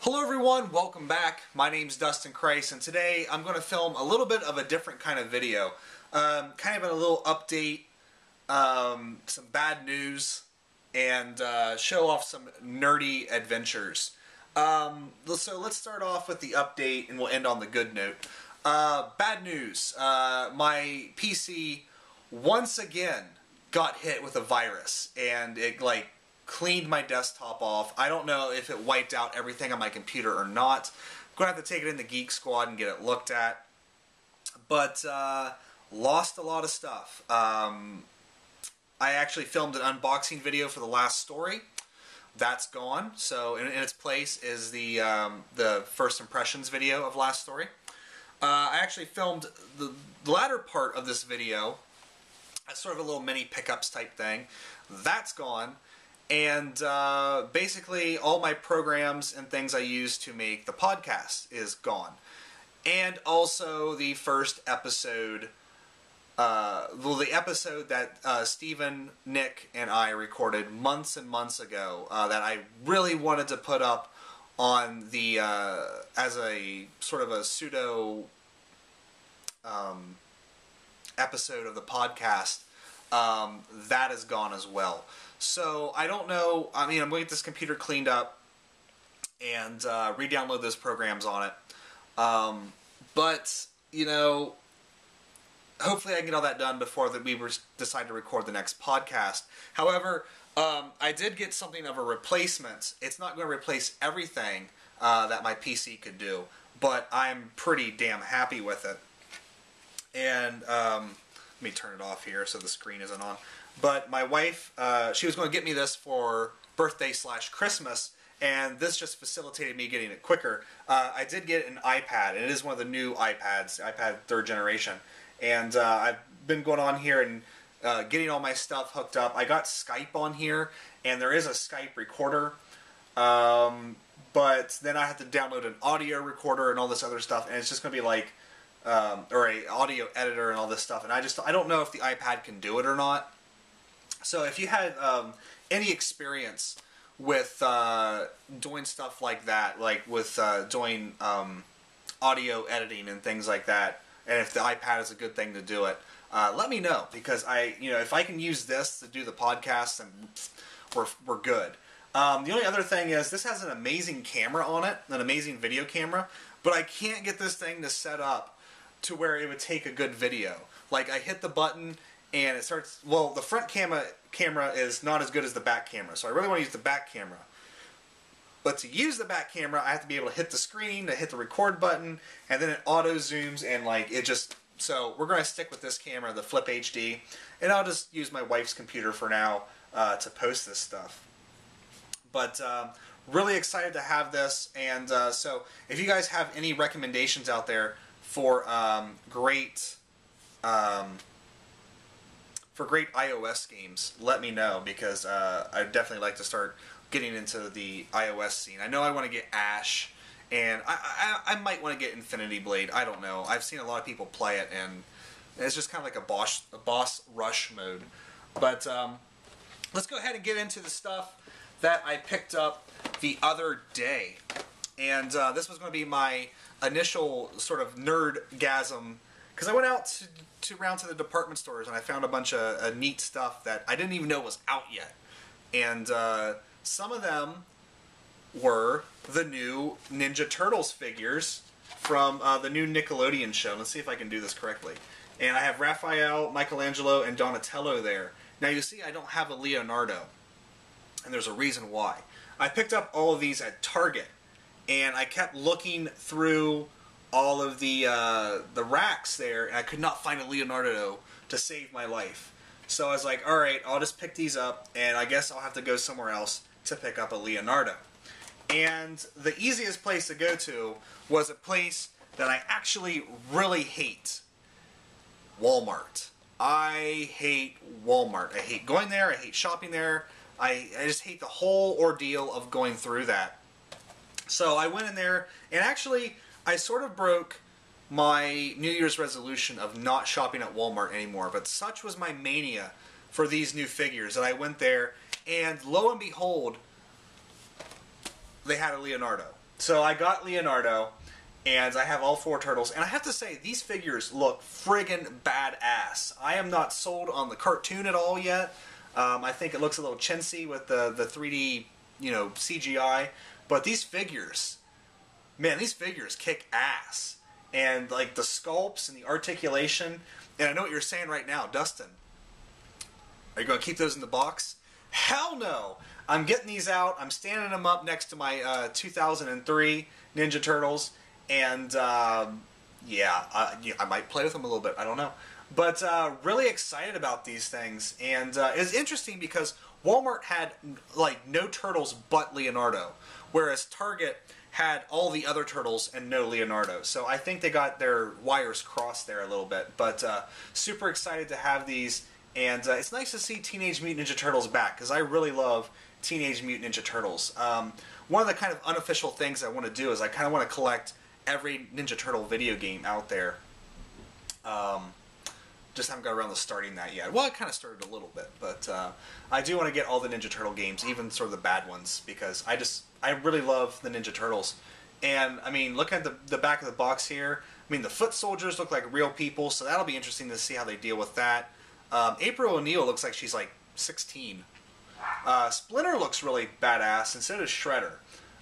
Hello everyone, welcome back. My name's dustinkreis, and today I'm going to film a little bit of a different kind of video. Kind of a little update, some bad news, and show off some nerdy adventures. So let's start off with the update and we'll end on the good note. Bad news. My PC once again got hit with a virus, and it cleaned my desktop off. I don't know if it wiped out everything on my computer or not. I'm going to have to take it in the Geek Squad and get it looked at. But lost a lot of stuff. I actually filmed an unboxing video for the last story. That's gone. So in its place is the first impressions video of last story. I actually filmed the latter part of this video as sort of a little mini pickups type thing. That's gone. And basically all my programs and things I use to make the podcast is gone. And also the first episode, the episode that Steven, Nick, and I recorded months and months ago that I really wanted to put up on the, as a sort of a pseudo episode of the podcast, that is gone as well. So, I don't know, I mean, I'm going to get this computer cleaned up and re-download those programs on it. But, you know, hopefully I can get all that done before we decide to record the next podcast. However, I did get something of a replacement. It's not going to replace everything that my PC could do, but I'm pretty damn happy with it. And, let me turn it off here so the screen isn't on. But my wife, she was going to get me this for birthday/Christmas, and this just facilitated me getting it quicker. I did get an iPad, and it is one of the new iPads, iPad 3rd generation. And I've been going on here and getting all my stuff hooked up. I got Skype on here, and there is a Skype recorder. But then I have to download an audio recorder and all this other stuff, and it's just going to be like, or a audio editor and all this stuff. And I don't know if the iPad can do it or not. So if you had any experience with doing stuff like that, like with doing audio editing and things like that, and if the iPad is a good thing to do it, let me know, because if I can use this to do the podcast, then we're good. The only other thing is this has an amazing camera on it, an amazing video camera, but I can't get this thing to set up to where it would take a good video. Like, I hit the button and it starts, well, the front camera is not as good as the back camera, so I really want to use the back camera. But to use the back camera, I have to be able to hit the screen, to hit the record button, and then it auto zooms, and it just, so we're going to stick with this camera, the Flip HD, and I'll just use my wife's computer for now to post this stuff. But really excited to have this, and so if you guys have any recommendations out there for great iOS games, let me know, because I'd definitely like to start getting into the iOS scene. I know I want to get Ash, and I might want to get Infinity Blade. I don't know. I've seen a lot of people play it, and it's just kind of like a boss rush mode. But let's go ahead and get into the stuff that I picked up the other day. And this was going to be my initial sort of nerdgasm, because I went out around to the department stores and I found a bunch of neat stuff that I didn't even know was out yet. And some of them were the new Ninja Turtles figures from the new Nickelodeon show. Let's see if I can do this correctly. And I have Raphael, Michelangelo, and Donatello there. Now you see I don't have a Leonardo, and there's a reason why. I picked up all of these at Target, and I kept looking through all of the racks there, and I could not find a Leonardo to save my life. So I was like, alright, I'll just pick these up, and I guess I'll have to go somewhere else to pick up a Leonardo. And the easiest place to go to was a place that I actually really hate. Walmart. I hate Walmart. I hate going there, I hate shopping there, I just hate the whole ordeal of going through that. So I went in there, and actually I sort of broke my New Year's resolution of not shopping at Walmart anymore, but such was my mania for these new figures that I went there, and lo and behold, they had a Leonardo. So I got Leonardo, and I have all 4 turtles, and I have to say, these figures look friggin' badass. I am not sold on the cartoon at all yet. I think it looks a little chintzy with the 3D, CGI, but these figures, man, these figures kick ass. And, like, the sculpts and the articulation, and I know what you're saying right now, Dustin. Are you going to keep those in the box? Hell no! I'm getting these out. I'm standing them up next to my 2003 Ninja Turtles. And, I might play with them a little bit. I don't know. But really excited about these things. And it's interesting because Walmart had, like, no turtles but Leonardo. Whereas Target had all the other turtles and no Leonardo. So I think they got their wires crossed there a little bit. But super excited to have these. And it's nice to see Teenage Mutant Ninja Turtles back, because I really love Teenage Mutant Ninja Turtles. One of the kind of unofficial things I want to do is I kind of want to collect every Ninja Turtle video game out there. Just haven't got around to starting that yet. Well, I kind of started a little bit, but I do want to get all the Ninja Turtle games, even sort of the bad ones, because I really love the Ninja Turtles. And, I mean, look at the back of the box here. I mean, the foot soldiers look like real people, so that'll be interesting to see how they deal with that. April O'Neil looks like she's like 16. Splinter looks really badass, and so does Shredder.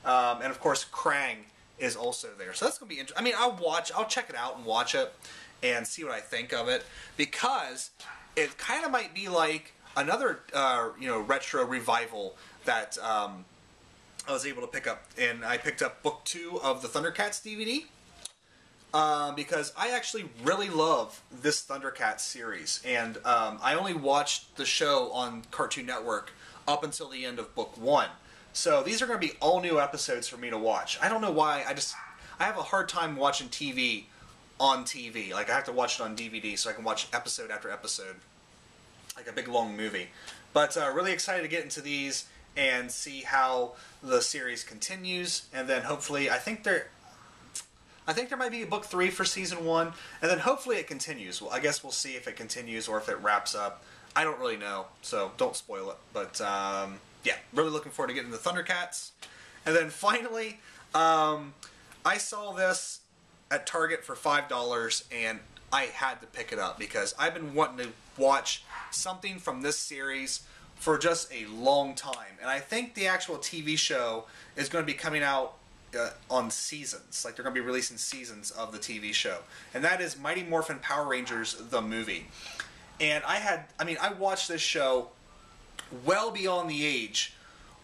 And of course, Krang is also there. So that's going to be interesting. I mean, I'll check it out and watch it and see what I think of it, because it kind of might be like another, retro revival that I was able to pick up. And I picked up book 2 of the Thundercats DVD. Because I actually really love this Thundercats series, and I only watched the show on Cartoon Network up until the end of book 1. So these are going to be all new episodes for me to watch. I don't know why, I have a hard time watching TV on TV. Like, I have to watch it on DVD so I can watch episode after episode, like a big long movie. But really excited to get into these and see how the series continues, and then hopefully, I think there might be a book 3 for season 1, and then hopefully it continues. Well, I guess we'll see if it continues or if it wraps up. I don't really know, so don't spoil it. But, yeah, really looking forward to getting the Thundercats. And then finally, I saw this at Target for $5, and I had to pick it up because I've been wanting to watch something from this series for just a long time. And I think the actual TV show is going to be coming out on seasons. Like, they're going to be releasing seasons of the TV show. And that is Mighty Morphin Power Rangers, the movie. And I watched this show well beyond the age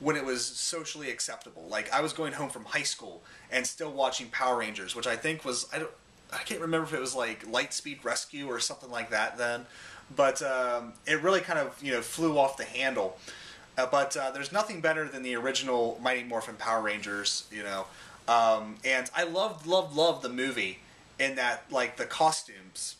when it was socially acceptable. Like, I was going home from high school and still watching Power Rangers, which I think was, I can't remember if it was like Lightspeed Rescue or something like that then. But it really kind of, flew off the handle. But there's nothing better than the original Mighty Morphin Power Rangers, and I loved the movie in that, like, the costumes.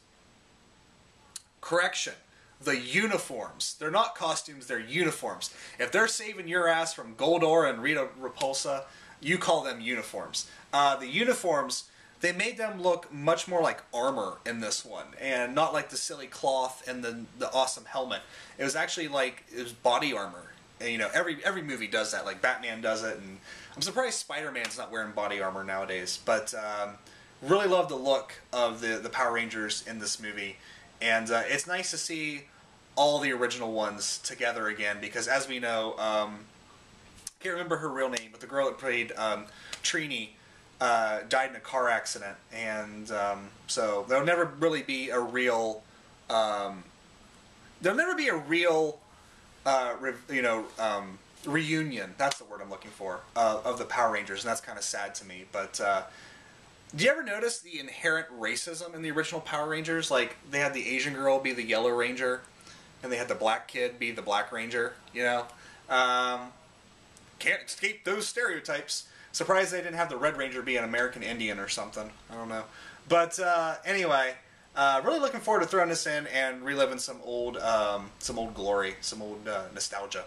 Correction. The uniforms. They're not costumes, they're uniforms. If they're saving your ass from Goldor and Rita Repulsa, you call them uniforms. The uniforms, they made them look much more like armor in this one, and not like the silly cloth and the awesome helmet. It was actually like, it was body armor. And, every movie does that. Like, Batman does it, and I'm surprised Spider-Man's not wearing body armor nowadays. But really love the look of the Power Rangers in this movie, and it's nice to see all the original ones together again, because as we know, can't remember her real name, but the girl that played Trini died in a car accident, and so there'll never really be a real reunion. That's the word I'm looking for, of the Power Rangers, and that's kind of sad to me. But do you ever notice the inherent racism in the original Power Rangers? Like, they had the Asian girl be the Yellow Ranger, and they had the black kid be the Black Ranger. Can't escape those stereotypes. Surprised they didn't have the Red Ranger be an American Indian or something. I don't know. But anyway. Really looking forward to throwing this in and reliving some old glory, some old nostalgia.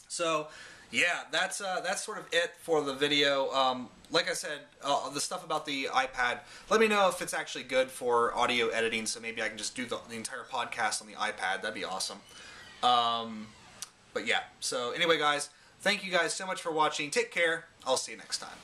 So, yeah, that's sort of it for the video. Like I said, the stuff about the iPad, let me know if it's actually good for audio editing, so maybe I can just do the entire podcast on the iPad. That'd be awesome. But yeah, so anyway, guys, thank you guys so much for watching. Take care. I'll see you next time.